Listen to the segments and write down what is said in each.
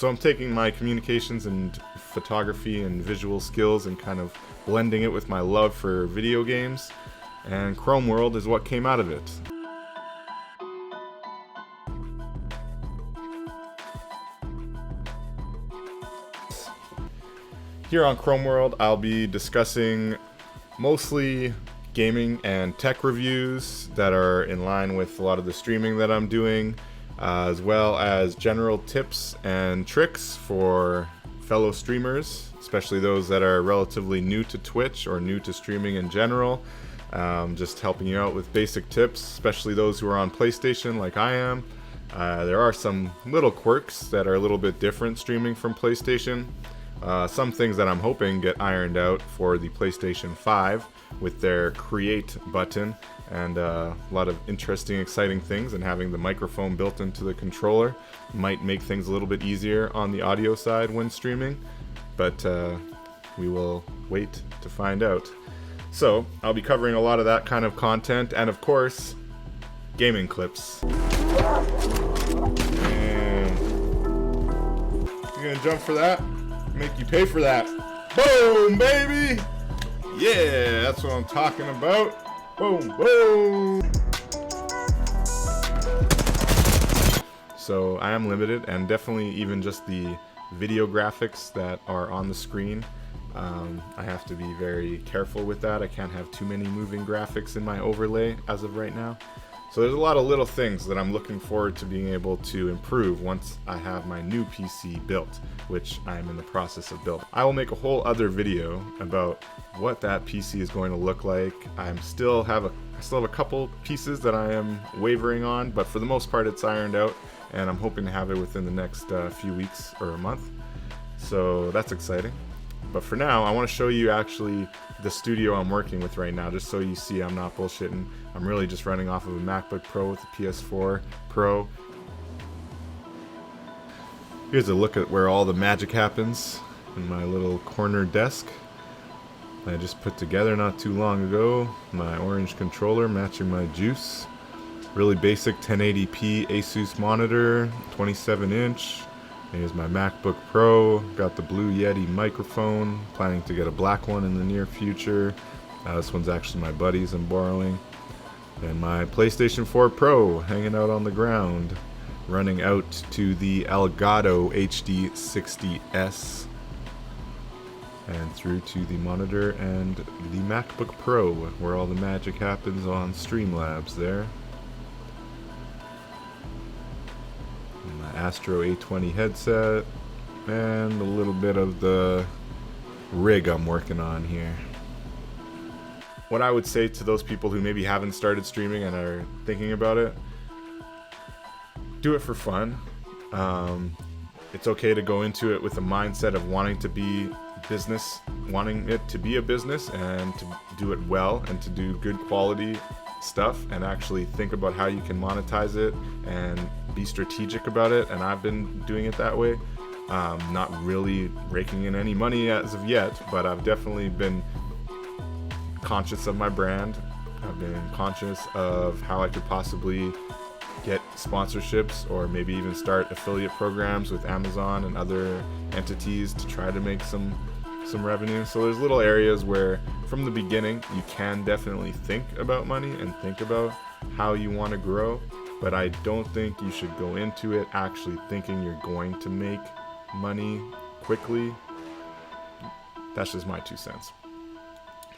So I'm taking my communications and photography and visual skills and kind of blending it with my love for video games, and Krome World is what came out of it. Here on Krome World, I'll be discussing mostly gaming and tech reviews that are in line with a lot of the streaming that I'm doing, as well as general tips and tricks for fellow streamers, especially those that are relatively new to Twitch or new to streaming in general. Just helping you out with basic tips, especially those who are on PlayStation like I am. There are some little quirks that are a little bit different streaming from PlayStation. Some things that I'm hoping get ironed out for the PlayStation 5 with their create button, and a lot of interesting, exciting things, and having the microphone built into the controller might make things a little bit easier on the audio side when streaming, but we will wait to find out. So I'll be covering a lot of that kind of content, and of course, gaming clips. And you gonna jump for that? Make you pay for that. Boom, baby! Yeah, that's what I'm talking about. Boom, boom! So I am limited, and definitely even just the video graphics that are on the screen, I have to be very careful with that. I can't have too many moving graphics in my overlay as of right now. So there's a lot of little things that I'm looking forward to being able to improve once I have my new PC built, which I'm in the process of building. I will make a whole other video about what that PC is going to look like. I still have a couple pieces that I am wavering on, but for the most part it's ironed out, and I'm hoping to have it within the next few weeks or a month. So that's exciting. But for now, I want to show you actually the studio I'm working with right now, just so you see I'm not bullshitting. I'm really just running off of a MacBook Pro with a PS4 Pro. Here's a look at where all the magic happens in my little corner desk. I just put together not too long ago. My orange controller matching my juice. Really basic 1080p Asus monitor, 27-inch. Here's my MacBook Pro, got the Blue Yeti microphone, planning to get a black one in the near future. This one's actually my buddy's I'm borrowing. And my PlayStation 4 Pro hanging out on the ground, running out to the Elgato HD60S, and through to the monitor and the MacBook Pro, where all the magic happens on Streamlabs there. Astro A20 headset, and a little bit of the rig I'm working on here. What I would say to those people who maybe haven't started streaming and are thinking about it, do it for fun. It's okay to go into it with a mindset of wanting it to be a business, and to do it well and to do good quality stuff, and actually think about how you can monetize it and be strategic about it. And I've been doing it that way, not really raking in any money as of yet, but I've definitely been conscious of my brand. I've been conscious of how I could possibly get sponsorships, or maybe even start affiliate programs with Amazon and other entities to try to make some revenue. So there's little areas where from the beginning you can definitely think about money and think about how you want to grow, but I don't think you should go into it actually thinking you're going to make money quickly. That's just my 2 cents.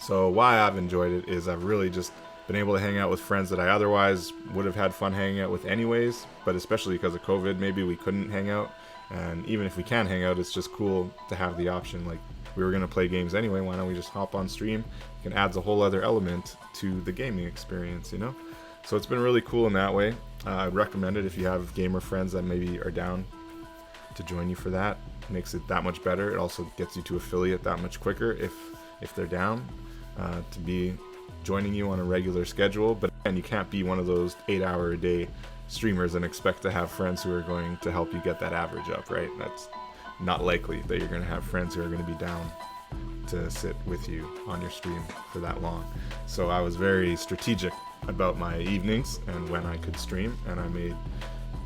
So why I've enjoyed it is I've really just been able to hang out with friends that I otherwise would have had fun hanging out with anyways, but especially because of COVID, maybe we couldn't hang out. And even if we can hang out, it's just cool to have the option. Like, we were going to play games anyway, why don't we just hop on stream? It adds a whole other element to the gaming experience, you know? So it's been really cool in that way. I'd recommend it if you have gamer friends that maybe are down to join you for that. It makes it that much better. It also gets you to affiliate that much quicker if they're down to be joining you on a regular schedule. But again, you can't be one of those 8-hour-a-day streamers and expect to have friends who are going to help you get that average up, right? That's not likely that you're going to have friends who are going to be down to sit with you on your stream for that long. So I was very strategic about my evenings and when I could stream, and I made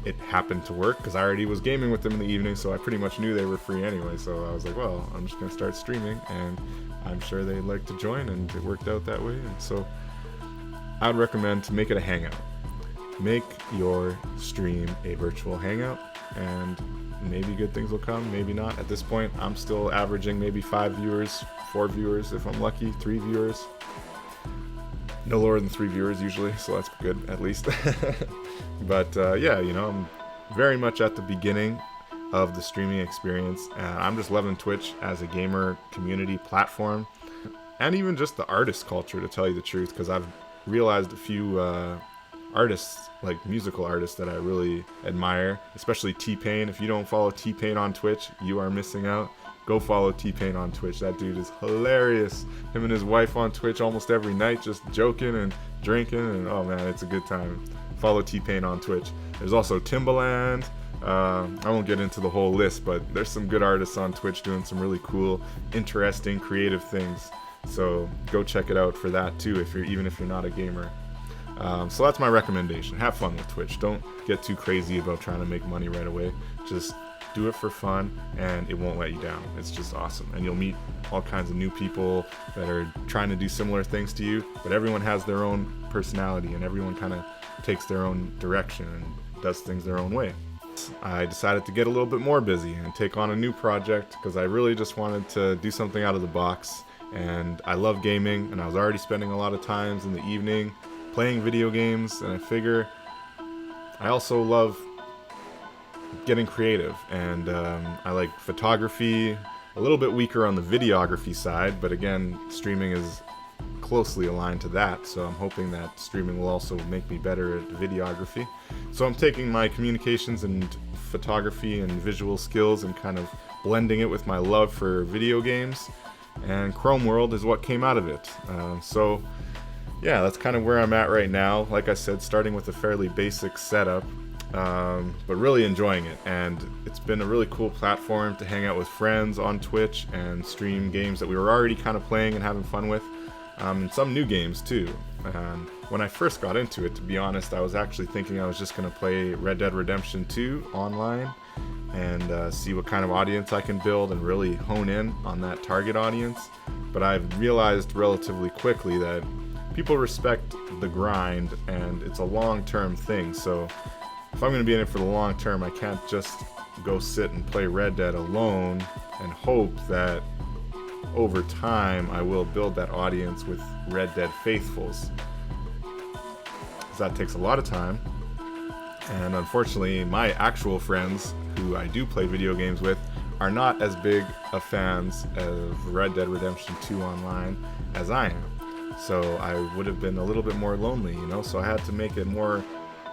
it happened to work because I already was gaming with them in the evening, so I pretty much knew they were free anyway. So I was like, well, I'm just gonna start streaming, and I'm sure they'd like to join, and it worked out that way. And so I would recommend to make it a hangout. Make your stream a virtual hangout, and maybe good things will come, maybe not. At this point, I'm still averaging maybe 5 viewers, 4 viewers if I'm lucky, 3 viewers. No lower than 3 viewers usually, so that's good at least. But yeah, you know, I'm very much at the beginning of the streaming experience. I'm just loving Twitch as a gamer community platform, and even just the artist culture, to tell you the truth, because I've realized a few artists, like musical artists, that I really admire, especially T-Pain. If you don't follow T-Pain on Twitch, you are missing out. Go follow T-Pain on Twitch. That dude is hilarious. Him and his wife on Twitch almost every night, just joking and drinking, and oh man, it's a good time. Follow T-Pain on Twitch. There's also Timbaland. I won't get into the whole list, but there's some good artists on Twitch doing some really cool, interesting, creative things. So go check it out for that too, even if you're not a gamer. So that's my recommendation. Have fun with Twitch. Don't get too crazy about trying to make money right away. Just do it for fun, and it won't let you down. It's just awesome, and you'll meet all kinds of new people that are trying to do similar things to you, but everyone has their own personality, and everyone kind of takes their own direction and does things their own way. I decided to get a little bit more busy and take on a new project because I really just wanted to do something out of the box, and I love gaming, and I was already spending a lot of times in the evening playing video games, and I figure I also love getting creative, and I like photography, a little bit weaker on the videography side, but again, streaming is closely aligned to that, so I'm hoping that streaming will also make me better at videography. So I'm taking my communications and photography and visual skills and kind of blending it with my love for video games, and Krome World is what came out of it. So yeah, that's kind of where I'm at right now. Like I said, starting with a fairly basic setup, but really enjoying it, and it's been a really cool platform to hang out with friends on Twitch and stream games that we were already kind of playing and having fun with, and some new games too. And when I first got into it, to be honest, I was actually thinking I was just going to play Red Dead Redemption 2 online and see what kind of audience I can build and really hone in on that target audience. But I've realized relatively quickly that people respect the grind, and it's a long-term thing. So if I'm going to be in it for the long term, I can't just go sit and play Red Dead alone and hope that over time I will build that audience with Red Dead faithfuls, because that takes a lot of time. And unfortunately, my actual friends who I do play video games with are not as big of fans of Red Dead Redemption 2 online as I am. So I would have been a little bit more lonely, you know, so I had to make it more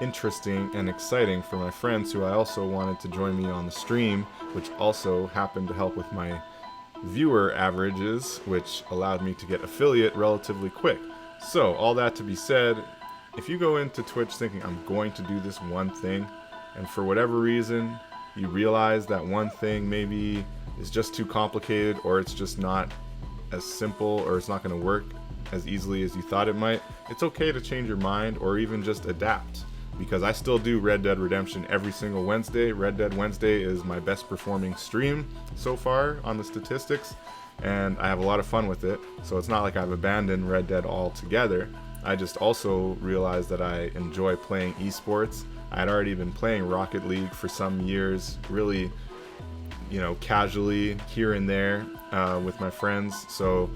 interesting and exciting for my friends who I also wanted to join me on the stream, which also happened to help with my viewer averages, which allowed me to get affiliate relatively quick. So all that to be said, if you go into Twitch thinking I'm going to do this one thing, and for whatever reason you realize that one thing maybe is just too complicated, or it's just not as simple, or it's not going to work as easily as you thought it might, it's okay to change your mind or even just adapt, because I still do Red Dead Redemption every single Wednesday. Red Dead Wednesday is my best performing stream so far on the statistics, and I have a lot of fun with it. So it's not like I've abandoned Red Dead altogether. I just also realized that I enjoy playing esports. I had already been playing Rocket League for some years, really, you know, casually here and there with my friends. So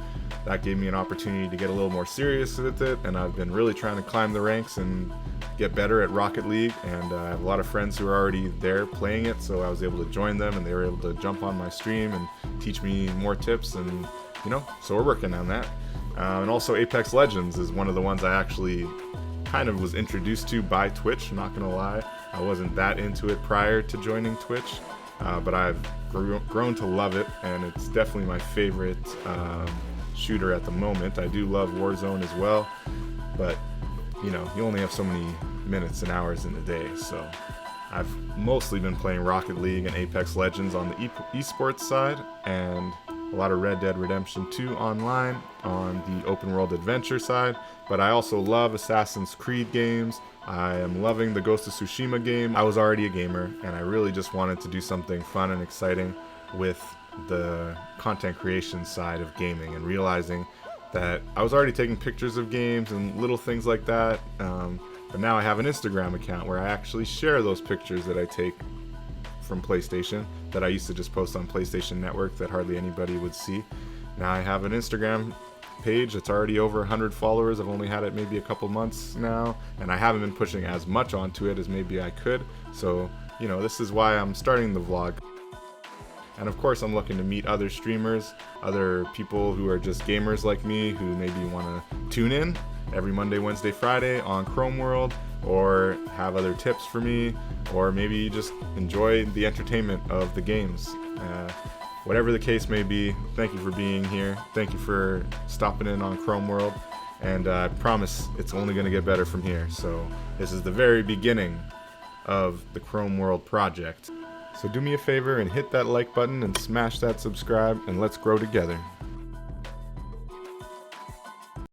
that gave me an opportunity to get a little more serious with it, and I've been really trying to climb the ranks and get better at Rocket League, and I have a lot of friends who are already there playing it, so I was able to join them, and they were able to jump on my stream and teach me more tips, and you know, so we're working on that. And also Apex Legends is one of the ones I actually kind of was introduced to by Twitch, not gonna lie. I wasn't that into it prior to joining Twitch, but I've grown to love it, and it's definitely my favorite shooter at the moment. I do love Warzone as well, but you know, you only have so many minutes and hours in a day, so I've mostly been playing Rocket League and Apex Legends on the esports side, and a lot of Red Dead Redemption 2 online on the open world adventure side, but I also love Assassin's Creed games. I am loving the Ghost of Tsushima game. I was already a gamer, and I really just wanted to do something fun and exciting with the content creation side of gaming, and realizing that I was already taking pictures of games and little things like that, but now I have an Instagram account where I actually share those pictures that I take from PlayStation that I used to just post on PlayStation Network that hardly anybody would see. Now I have an Instagram page that's already over 100 followers. I've only had it maybe a couple months now, and I haven't been pushing as much onto it as maybe I could. So, this is why I'm starting the vlog. And of course, I'm looking to meet other streamers, other people who are just gamers like me, who maybe want to tune in every Monday, Wednesday, Friday on Krome World, or have other tips for me, or maybe just enjoy the entertainment of the games. Whatever the case may be, thank you for being here. Thank you for stopping in on Krome World, and I promise it's only going to get better from here. So this is the very beginning of the Krome World project. So do me a favor and hit that like button and smash that subscribe, and let's grow together.